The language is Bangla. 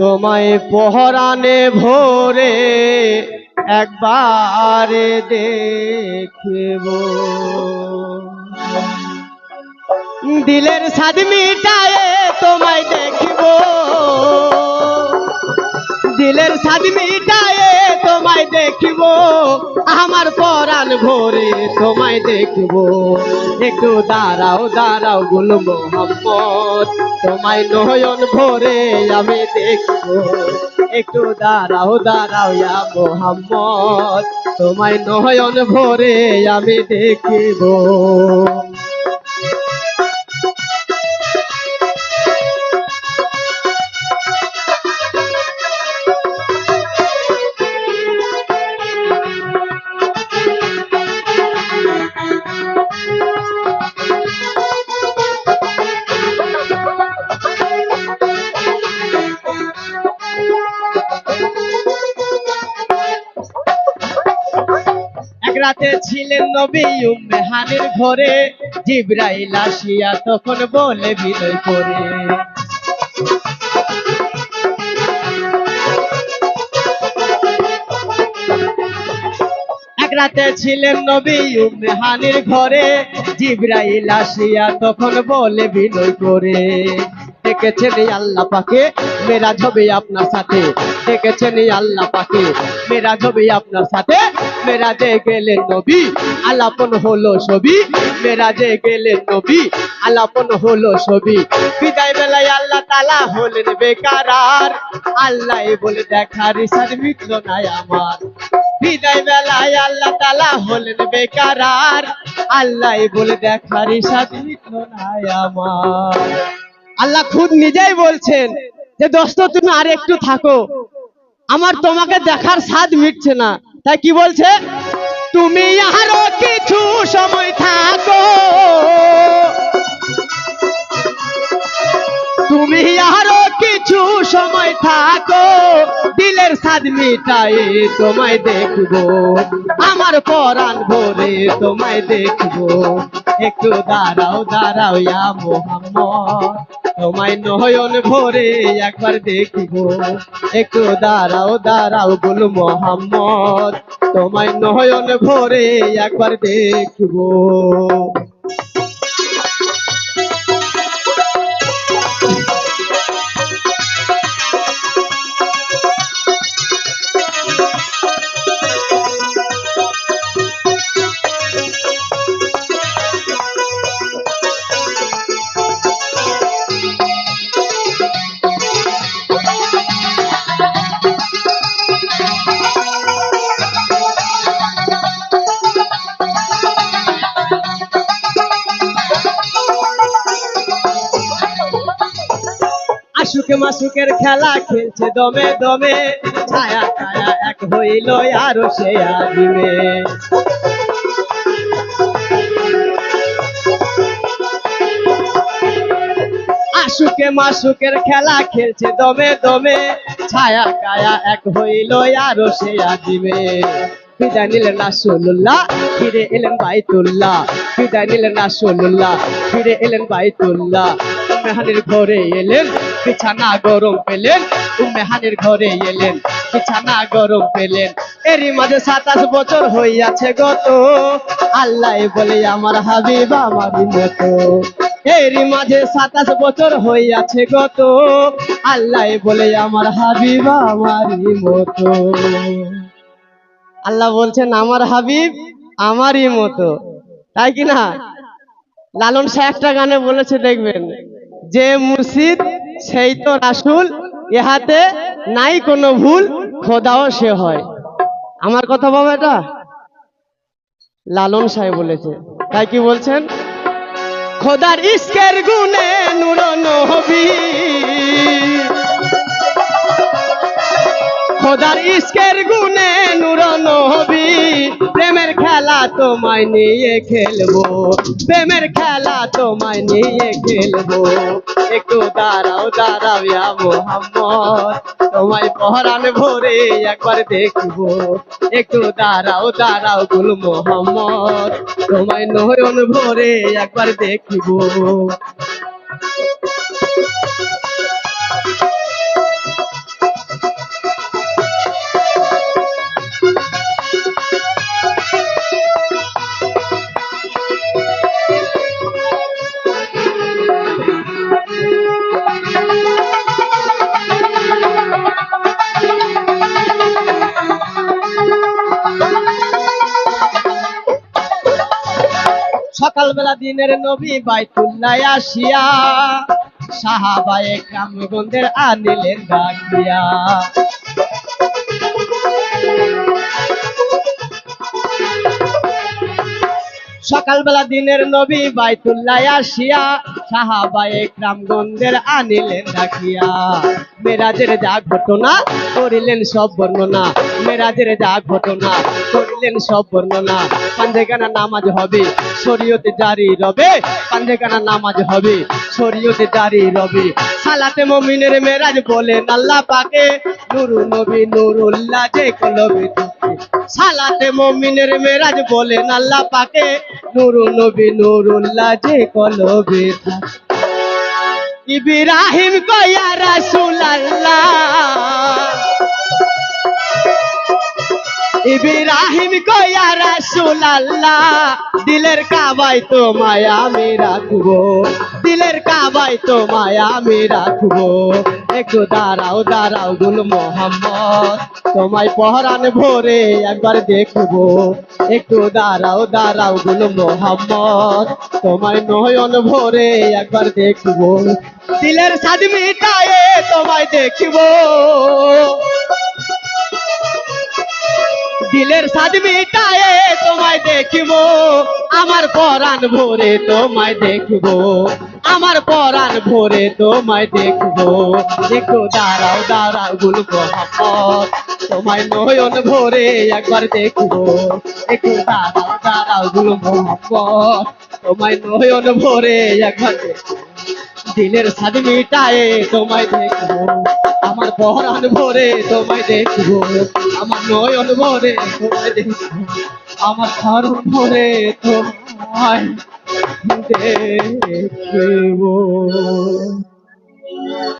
তোমায় পহরানে ভোরে একবার দেখিব, দিলের স্বাদ মিটায়ে তোমায় দেখিব, দিলের স্বাদ মিটায়ে তোমায় দেখিব, আমার পরাণ ভোরে তোমায় দেখিব। একটু দাঁড়াও দাঁড়াও গুল মোহাম্মদ, তোমায় নয়ন ভোরে আমি দেখিব। একটু দাঁড়াও দাঁড়াও ইয়া মোহাম্মদ, তোমায় নয়ন ভোরে আমি দেখিব। রাতে ছিলেন নবী উম্মে হানির ঘরে, জিবরাইল আসিয়া তখন বলে বিনয় করে, এক রাতে ছিলেন নবী উম্মে হানির ঘরে, জিবরাইল আসিয়া তখন বলে বিনয় করে, ডেকেছেন আল্লাহ পাকে মেরাজ হবে আপনার সাথে, ডেকেছেন আল্লাহ পাকে মেরাজ হবে আপনার সাথে। মেরাজে গেলেন নবী আলাপন হলো ছবি, মেরাজে গেলেন নবী আলাপন হলো ছবি। বিদায় বেলায় আল্লাহ তাআলা হলেন বেকারার, আল্লাহ বলে দেখার ইশার মিটল না আমার। বিদায় বেলায় আল্লাহ তাআলা হলেন বেকারার, আল্লাহ বলে দেখার ইশার মিটল না আমার। আল্লাহ খুদ নিজেই বলছেন যে দোস্ত তুমি আর একটু থাকো, আমার তোমাকে দেখার স্বাদ মিটছে না। তাই কি বলছে, তুমি আরো কিছু সময় থাকো, তুমি আরো কিছু সময় থাকো, দিলের স্বাদ মিটায়ে তোমায় দেখবো, আমার পরাণ ভোরে তোমায় দেখবো। একটু দাঁড়াও দাঁড়াও ইয়া মোহাম্মদ, তোমায় নয়ন ভোরে একবার দেখবো। একটু দাঁড়াও দাঁড়াও গুল মোহাম্মদ, তোমায় নয়ন ভোরে একবার দেখবো। আশুকে মাসুকের খেলা খেলছে দমে দমে, ছায়া ছায়া এক হইল আরো সে আদিমে। আশুকে মাসুকের খেলা খেলছে দমে দমে, ছায়া কায়া এক হইল আরো সে আদিমে। বিদায় নিলেন রাসূলুল্লাহ, ফিরে এলেন বাইতুল্লাহ, বিদায় নিলেন রাসূলুল্লাহ, ফিরে এলেন বাইতুল্লাহ। উম্মে হানির ঘরে এলেন, বিছানা গরম পেলেন, উম্মে হানির ঘরে এলেন, বিছানা গরম পেলেন। এরই মাঝে 27 বছর হইয়াছে গত, আল্লাহ বলে আমার হাবিব আমারই মতো। এরই মাঝে 27 বছর হইয়াছে গত, আল্লাহ বলে আমার হাবিব আমারই মতো। আল্লাহ বলছেন আমার হাবিব আমারই মতো, তাই কি না? লালন শাহ একটা গানে বলেছে দেখবেন, যে মুর্শিদ সেই তো রাসূল, ইহাতে নাই কোনো ভুল, খোদাও সে হয়। আমার কথা বাবা, এটা লালন শাহ বলেছে। তাই কি বলছেন, খোদার ইশকের গুণে নূর নবী, খোদার ইশকের গুণে নূর নবী, প্রেমের খেলা তোমায় নিয়ে খেলবো, প্রেমের খেলা তোমায় নিয়ে খেলবো। একটু দাঁড়াও দাঁড়াও ইয়া মোহাম্মদ, তোমায় পহরান ভোরে একবার দেখবো। একটু দাঁড়াও দাঁড়াও গুল মোহাম্মদ, তোমায় নয়ন ভোরে একবার দেখবো। সকালবেলা দিনের নবী বাইতুল্লাহ আসিয়া সাহাবায়ে কেরামগণদের আনিলেন ডাকিয়া। সকালবেলা দিনের নবী বাইতুল্লাহ আসিয়া সাহাবায়ে কেরামগণদের আনিলেন ডাকিয়া। মেরাজের যা ঘটনা করিলেন সব বর্ণনা, মেরাজের যা ঘটনা করিলেন সব বর্ণনা। পাঞ্জেগানা নামাজ হবে শরীয়তে জারি রবে, পাঞ্জেগানা নামাজ হবে শরীয়তে জারি রবে। সালাতে মুমিনের মেরাজ বলেন আল্লাহ পাকে, নুরুন নবী নুরুল্লাহ যে কলবে থাকে। সালাতে মুমিনের মেরাজ বলেন আল্লাহ পাকে, নুরুন নবী নুরুল্লাহ যে কলবে থাকে। ইব্রাহিম কয়া রাসূলুল্লাহ, ইব্রাহিম কয়া রাসূলুল্লাহ, দিলের কাবায় তোমায় আমি রাখবো, দিলের কাবায় তোমায় আমি রাখবো। একটু দাঁড়াও দাঁড়াও গুল মোহাম্মদ, তোমায় পহরান ভরে একবার দেখবো। একটু দাঁড়াও দাঁড়াও গুল মোহাম্মদ, তোমায় নয়ন ভরে একবার দেখবো। দিলের সাদ মিটায়ে তোমায় দেখবো, দিলের সাদ মিটায়ে তোমায় দেখব। আমার পরাণ ভরে তোমায় দেখব, আমার পরাণ ভরে তোমায় দেখব। একটু দাঁড়াও দাঁড়াও গুল মোহাম্মদ, তোমায় নয়ন ভরে একবার দেখব। একটু দাঁড়াও দাঁড়াও গুল মোহাম্মদ, তোমায় নয়ন ভরে একবার দেখব। দিলের সাদ মিটায়ে তোমায় দেখব, আমার পরাণ ভরে তোমায় দেখব। আমার নয়ন ভরে তোমায় দেখব, আমার ধরন ভরে তোমায় দেখব।